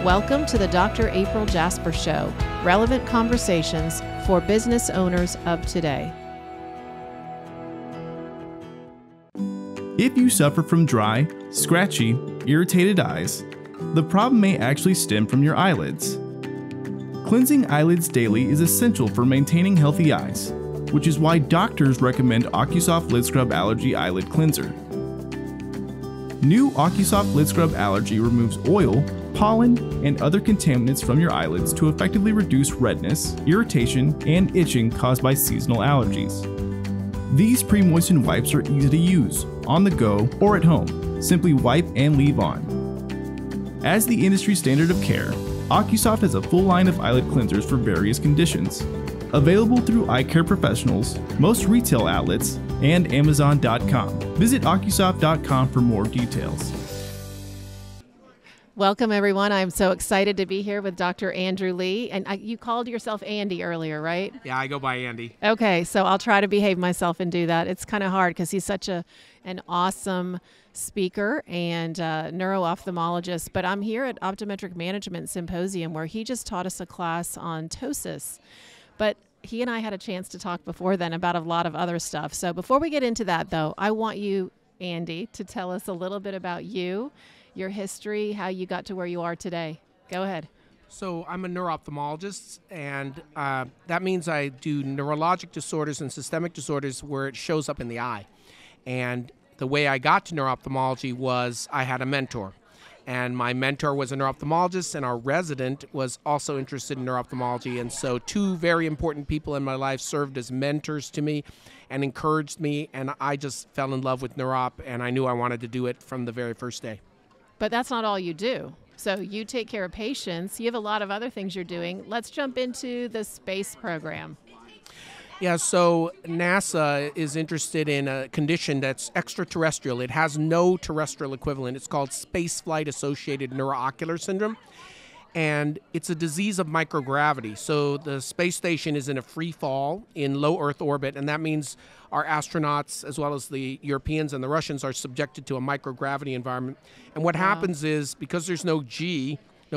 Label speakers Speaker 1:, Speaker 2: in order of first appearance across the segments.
Speaker 1: Welcome to the Dr. April Jasper Show, relevant conversations for business owners of today.
Speaker 2: If you suffer from dry, scratchy, irritated eyes, the problem may actually stem from your eyelids. Cleansing eyelids daily is essential for maintaining healthy eyes, which is why doctors recommend OcuSoft Lid Scrub Allergy Eyelid Cleanser. New OcuSoft Lid Scrub Allergy removes oil, pollen, and other contaminants from your eyelids to effectively reduce redness, irritation, and itching caused by seasonal allergies. These pre-moistened wipes are easy to use, on the go or at home. Simply wipe and leave on. As the industry standard of care, OcuSoft has a full line of eyelid cleansers for various conditions. Available through eye care professionals, most retail outlets, and Amazon.com. Visit OcuSoft.com for more details.
Speaker 1: Welcome, everyone. I'm so excited to be here with Dr. Andrew Lee. And you called yourself Andy earlier, right?
Speaker 3: Yeah, I go by Andy.
Speaker 1: Okay, so I'll try to behave myself and do that. It's kind of hard because he's such an awesome speaker and neuro-ophthalmologist. But I'm here at Optometric Management Symposium where he just taught us a class on ptosis. But he and I had a chance to talk before then about a lot of other stuff. So before we get into that, though, I want you, Andy, to tell us a little bit about you, your history, how you got to where you are today. Go ahead.
Speaker 3: So I'm a neuro-ophthalmologist, and that means I do neurologic disorders and systemic disorders where it shows up in the eye. And the way I got to neuro-ophthalmology was I had a mentor. And my mentor was a neuro-ophthalmologist, and our resident was also interested in neuro-ophthalmology. And so two very important people in my life served as mentors to me and encouraged me, and I just fell in love with neuro-op, and I knew I wanted to do it from the very first day.
Speaker 1: But that's not all you do. So you take care of patients. You have a lot of other things you're doing. Let's jump into the space program.
Speaker 3: Yeah, so NASA is interested in a condition that's extraterrestrial. It has no terrestrial equivalent. It's called spaceflight-associated neuroocular syndrome, and it's a disease of microgravity. So the space station is in a free fall in low Earth orbit, and that means our astronauts, as well as the Europeans and the Russians, are subjected to a microgravity environment. And what happens is, because there's no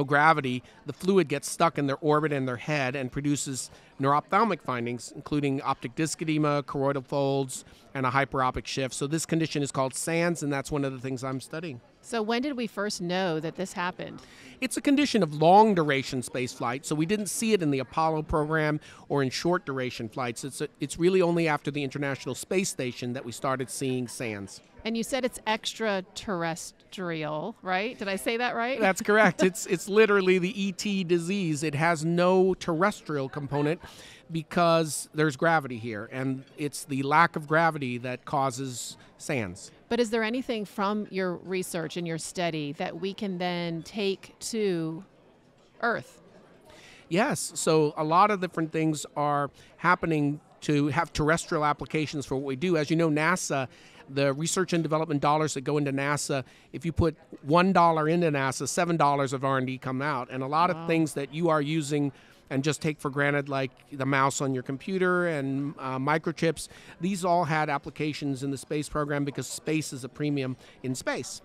Speaker 3: gravity, the fluid gets stuck in their orbit and their head and produces neuro-ophthalmic findings, including optic disc edema, choroidal folds, and a hyperopic shift. So this condition is called SANS, and that's one of the things I'm studying.
Speaker 1: So when did we first know that this happened?
Speaker 3: It's a condition of long-duration spaceflight, so we didn't see it in the Apollo program or in short-duration flights. It's really only after the International Space Station that we started seeing SANS.
Speaker 1: And you said it's extraterrestrial, right? Did I say that right?
Speaker 3: That's correct. It's literally the ET disease. It has no terrestrial component because there's gravity here, and it's the lack of gravity that causes SANS.
Speaker 1: But is there anything from your research and your study that we can then take to Earth?
Speaker 3: Yes. So a lot of different things are happening to have terrestrial applications for what we do. As you know, NASA, the research and development dollars that go into NASA, if you put $1 into NASA, $7 of R&D come out. And a lot of things that you are using and just take for granted, like the mouse on your computer and microchips, these all had applications in the space program because space is a premium in space.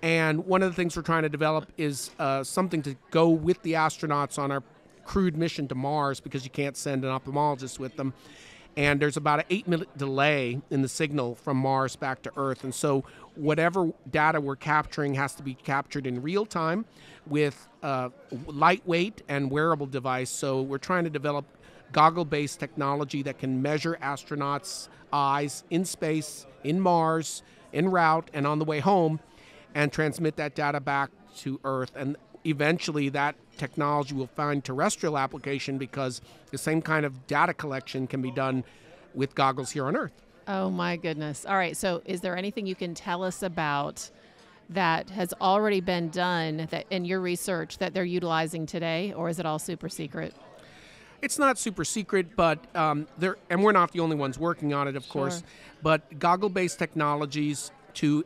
Speaker 3: And one of the things we're trying to develop is something to go with the astronauts on our crewed mission to Mars, because you can't send an ophthalmologist with them. And there's about an 8-minute delay in the signal from Mars back to Earth. And so whatever data we're capturing has to be captured in real time with a lightweight and wearable device. So we're trying to develop goggle-based technology that can measure astronauts' eyes in space, in Mars, en route, and on the way home, and transmit that data back to Earth. And eventually that technology will find terrestrial application because the same kind of data collection can be done with goggles here on Earth.
Speaker 1: Oh my goodness. All right, so is there anything you can tell us about that has already been done that in your research that they're utilizing today, or is it all super secret?
Speaker 3: It's not super secret, but and we're not the only ones working on it, of course, but goggle-based technologies to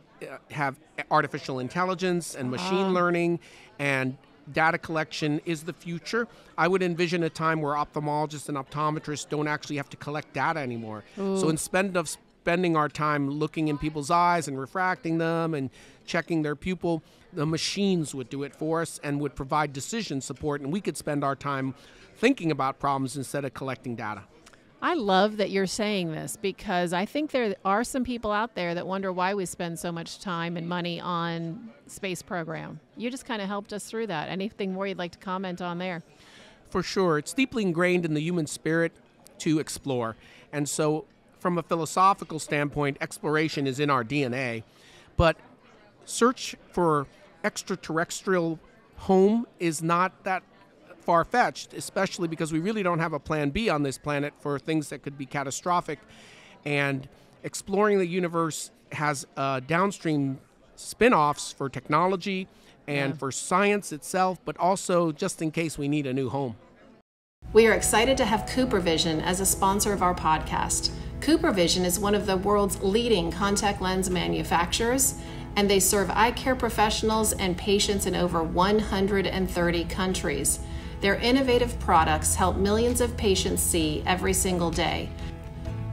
Speaker 3: have artificial intelligence and machine learning and data collection is the future. I would envision a time where ophthalmologists and optometrists don't actually have to collect data anymore. Ooh. So instead of spending our time looking in people's eyes and refracting them and checking their pupil, the machines would do it for us and would provide decision support, and we could spend our time thinking about problems instead of collecting data.
Speaker 1: I love that you're saying this, because I think there are some people out there that wonder why we spend so much time and money on space program. You just kind of helped us through that. Anything more you'd like to comment on there?
Speaker 3: For sure. It's deeply ingrained in the human spirit to explore. And so from a philosophical standpoint, exploration is in our DNA. But search for extraterrestrial home is not that far-fetched, especially because we really don't have a plan B on this planet for things that could be catastrophic. And exploring the universe has downstream spin-offs for technology and for science itself, but also just in case we need a new home.
Speaker 1: We are excited to have CooperVision as a sponsor of our podcast. CooperVision is one of the world's leading contact lens manufacturers, and they serve eye care professionals and patients in over 130 countries. Their innovative products help millions of patients see every single day.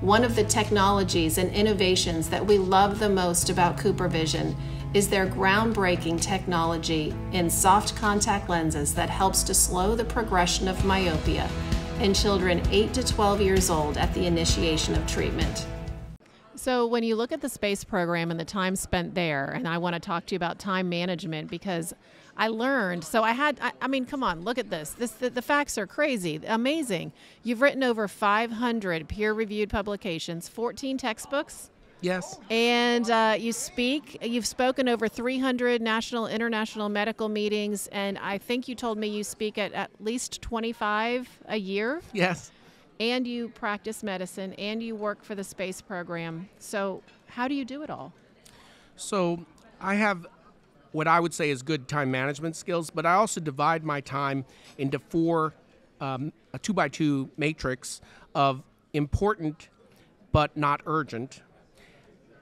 Speaker 1: One of the technologies and innovations that we love the most about CooperVision is their groundbreaking technology in soft contact lenses that helps to slow the progression of myopia in children 8 to 12 years old at the initiation of treatment. So when you look at the space program and the time spent there, and I want to talk to you about time management, because I learned, so I mean, come on, look at this. The facts are crazy, amazing. You've written over 500 peer-reviewed publications, 14 textbooks.
Speaker 3: Yes.
Speaker 1: And you've spoken over 300 national, international medical meetings, and I think you told me you speak at least 25 a year.
Speaker 3: Yes.
Speaker 1: And you practice medicine, and you work for the space program. So how do you do it all?
Speaker 3: So I have what I would say is good time management skills, but I also divide my time into four, a 2x2 matrix of important but not urgent,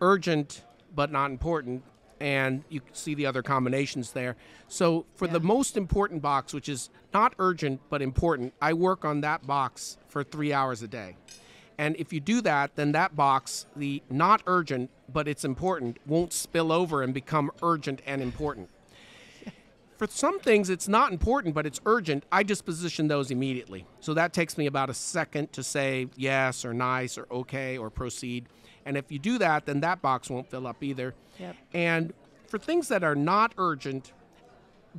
Speaker 3: urgent but not important, and you can see the other combinations there. So for the most important box, which is not urgent but important, I work on that box for 3 hours a day. And if you do that, then that box, the not urgent but it's important, won't spill over and become urgent and important. For some things, it's not important but it's urgent. I just position those immediately. So that takes me about a second to say yes or nice or okay or proceed. And if you do that, then that box won't fill up either.
Speaker 1: Yep.
Speaker 3: And for things that are not urgent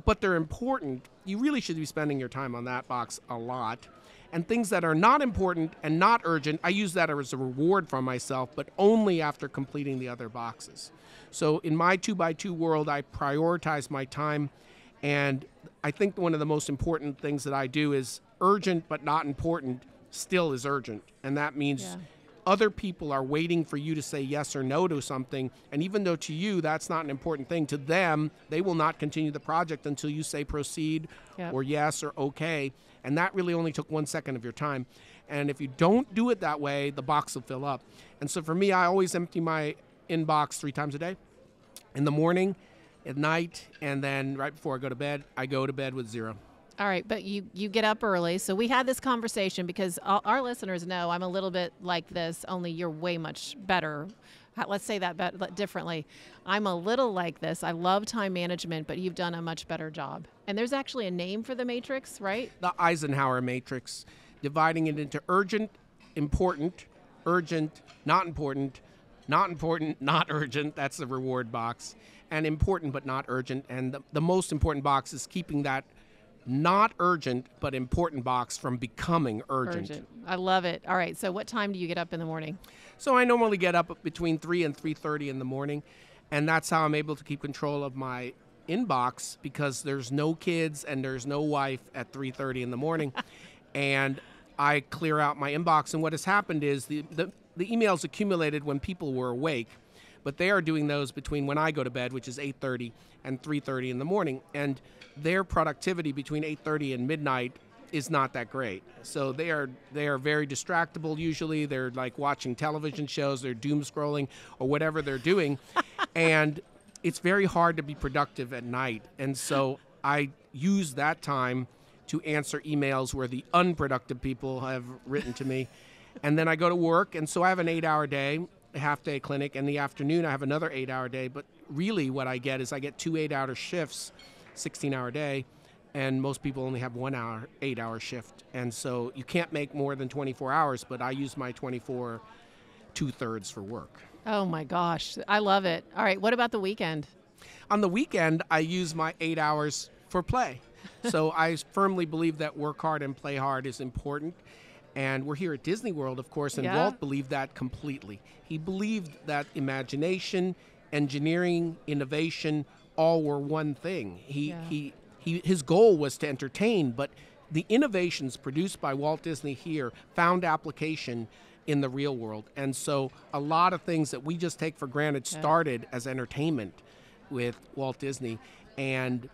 Speaker 3: but they're important, you really should be spending your time on that box a lot. And things that are not important and not urgent, I use that as a reward for myself, but only after completing the other boxes. So in my 2x2 world, I prioritize my time, and I think one of the most important things that I do is urgent but not important still is urgent. And that means other people are waiting for you to say yes or no to something, and even though to you that's not an important thing, to them, they will not continue the project until you say proceed or yes or okay. And that really only took 1 second of your time. And if you don't do it that way, the box will fill up. And so for me, I always empty my inbox 3 times a day. In the morning, at night, and then right before I go to bed, I go to bed with 0.
Speaker 1: All right, but you get up early. So we had this conversation because our listeners know I'm a little bit like this, only you're way much better. Let's say that differently. I'm a little like this. I love time management, but you've done a much better job. And there's actually a name for the matrix, right?
Speaker 3: The Eisenhower matrix, dividing it into urgent, important, urgent, not important, not urgent. That's the reward box. And important but not urgent. And the most important box is keeping that not urgent but important box from becoming urgent.
Speaker 1: I love it. All right, so what time do you get up in the morning?
Speaker 3: So I normally get up between 3 and 3:30 in the morning, and that's how I'm able to keep control of my inbox, because there's no kids and there's no wife at 3:30 in the morning. And I clear out my inbox, and what has happened is the emails accumulated when people were awake, but they are doing those between when I go to bed, which is 8:30 and 3:30 in the morning, and their productivity between 8:30 and midnight is not that great. So they are very distractible usually. They're like watching television shows, they're doom scrolling or whatever they're doing. And it's very hard to be productive at night. And so I use that time to answer emails where the unproductive people have written to me. And then I go to work, and so I have an 8-hour day. half-day clinic. In the afternoon, I have another 8-hour day. But really what I get is I get 2 8-hour shifts, 16-hour day, and most people only have 1 hour, 8-hour shift. And so you can't make more than 24 hours, but I use my 24 2/3 for work.
Speaker 1: Oh my gosh, I love it. All right, what about the weekend?
Speaker 3: On the weekend, I use my 8 hours for play. So I firmly believe that work hard and play hard is important. And we're here at Disney World, of course, and
Speaker 1: Yeah.
Speaker 3: Walt believed that completely. He believed that imagination, engineering, innovation, all were one thing. His goal was to entertain, but the innovations produced by Walt Disney here found application in the real world. And so a lot of things that we just take for granted started as entertainment with Walt Disney. And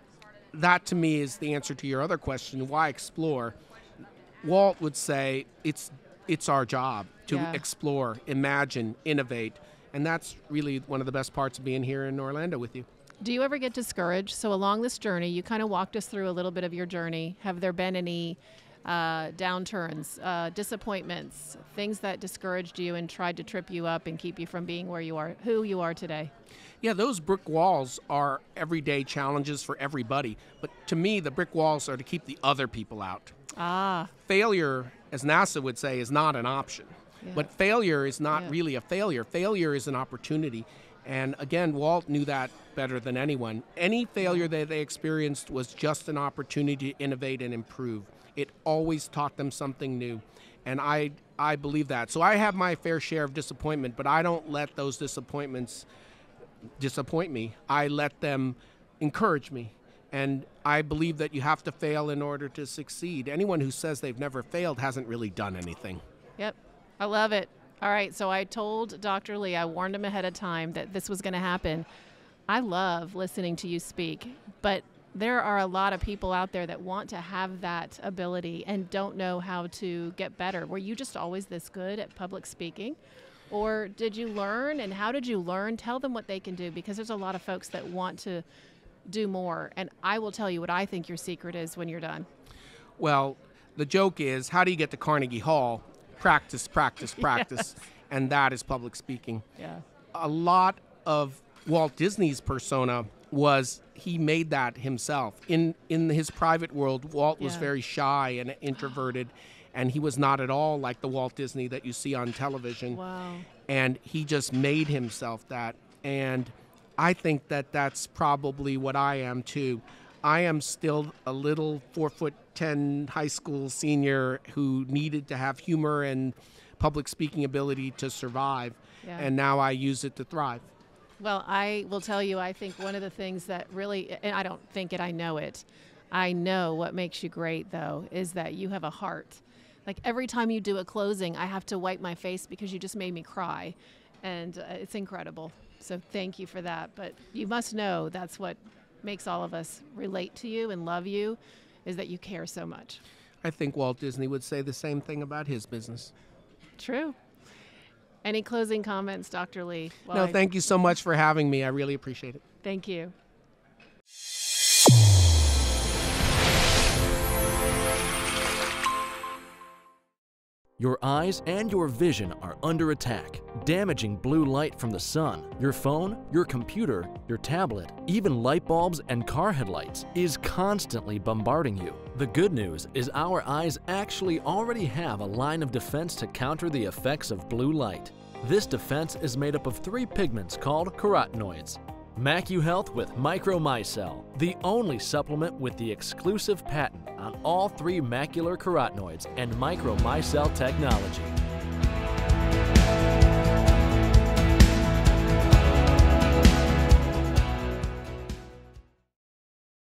Speaker 3: that to me is the answer to your other question, why explore? Walt would say it's our job to explore, imagine, innovate. And that's really one of the best parts of being here in Orlando with you.
Speaker 1: Do you ever get discouraged? So along this journey, you kind of walked us through a little bit of your journey. Have there been any downturns, disappointments, things that discouraged you and tried to trip you up and keep you from being who you are today?
Speaker 3: Yeah, those brick walls are everyday challenges for everybody. But to me, the brick walls are to keep the other people out. Failure, as NASA would say, is not an option.
Speaker 1: Yeah.
Speaker 3: But failure is not really a failure. Failure is an opportunity. And again, Walt knew that better than anyone. Any failure that they experienced was just an opportunity to innovate and improve. It always taught them something new. And I believe that. So I have my fair share of disappointment, but I don't let those disappointments disappoint me. I let them encourage me. And I believe that you have to fail in order to succeed. Anyone who says they've never failed hasn't really done anything.
Speaker 1: Yep, I love it. All right, so I told Dr. Lee, I warned him ahead of time that this was going to happen. I love listening to you speak, but there are a lot of people out there that want to have that ability and don't know how to get better. Were you just always this good at public speaking? Or did you learn, and how did you learn? Tell them what they can do, because there's a lot of folks that want to do more. And I will tell you what I think your secret is when you're done.
Speaker 3: Well, the joke is, how do you get to Carnegie Hall? Practice, practice, practice.
Speaker 1: Yes.
Speaker 3: And that is public speaking.
Speaker 1: Yeah.
Speaker 3: A lot of Walt Disney's persona was he made that himself. In his private world, Walt was very shy and introverted, and he was not at all like the Walt Disney that you see on television.
Speaker 1: Wow.
Speaker 3: And he just made himself that. And I think that that's probably what I am too. I am still a little 4'10" high school senior who needed to have humor and public speaking ability to survive.
Speaker 1: Yeah.
Speaker 3: And now I use it to thrive.
Speaker 1: Well, I will tell you, I think one of the things that really, and I don't think it, I know it. I know what makes you great, though, is that you have a heart. Like every time you do a closing, I have to wipe my face because you just made me cry. And it's incredible. So thank you for that. But you must know that's what makes all of us relate to you and love you, is that you care so much.
Speaker 3: I think Walt Disney would say the same thing about his business.
Speaker 1: True. Any closing comments, Dr. Lee?
Speaker 3: No, thank you so much for having me. I really appreciate it.
Speaker 1: Thank you.
Speaker 4: Your eyes and your vision are under attack. Damaging blue light from the sun, your phone, your computer, your tablet, even light bulbs and car headlights is constantly bombarding you. The good news is our eyes actually already have a line of defense to counter the effects of blue light. This defense is made up of 3 pigments called carotenoids. MacuHealth with Micromicelle, the only supplement with the exclusive patent on all 3 macular carotenoids and micromicelle technology.